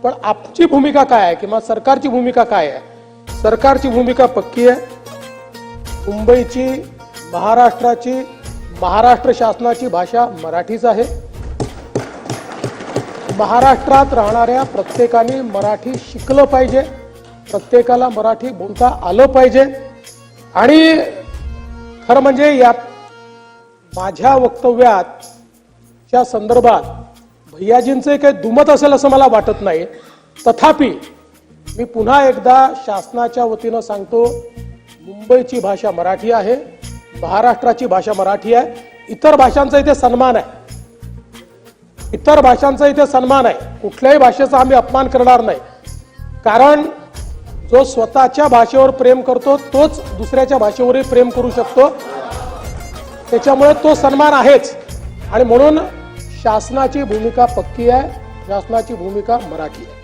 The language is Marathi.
पण आपची भूमिका काय आहे किंवा सरकारची भूमिका काय आहे? सरकारची भूमिका पक्की आहे। मुंबईची, महाराष्ट्राची, महाराष्ट्र शासनाची भाषा मराठीच आहे। महाराष्ट्रात राहणाऱ्या प्रत्येकाने मराठी शिकलं पाहिजे, प्रत्येकाला मराठी बोलता आलं पाहिजे। आणि खरं म्हणजे या माझ्या वक्तव्यात च्या संदर्भात भैयाजींचे काही दुमत असेल असं मला वाटत नाही। तथापि मी पुन्हा एकदा शासनाच्या वतीनं सांगतो, मुंबईची भाषा मराठी आहे, महाराष्ट्राची भाषा मराठी आहे। इतर भाषांचा इथे सन्मान आहे, इतर भाषांचा इथे सन्मान आहे। कुठल्याही भाषेचा आम्ही अपमान करणार नाही, कारण जो स्वतःच्या भाषेवर प्रेम करतो तोच दुसऱ्याच्या भाषेवरही प्रेम करू शकतो, त्याच्यामुळे तो सन्मान आहेच। आणि म्हणून शासनाची भूमिका पक्की आहे, शासनाची भूमिका मराठी आहे।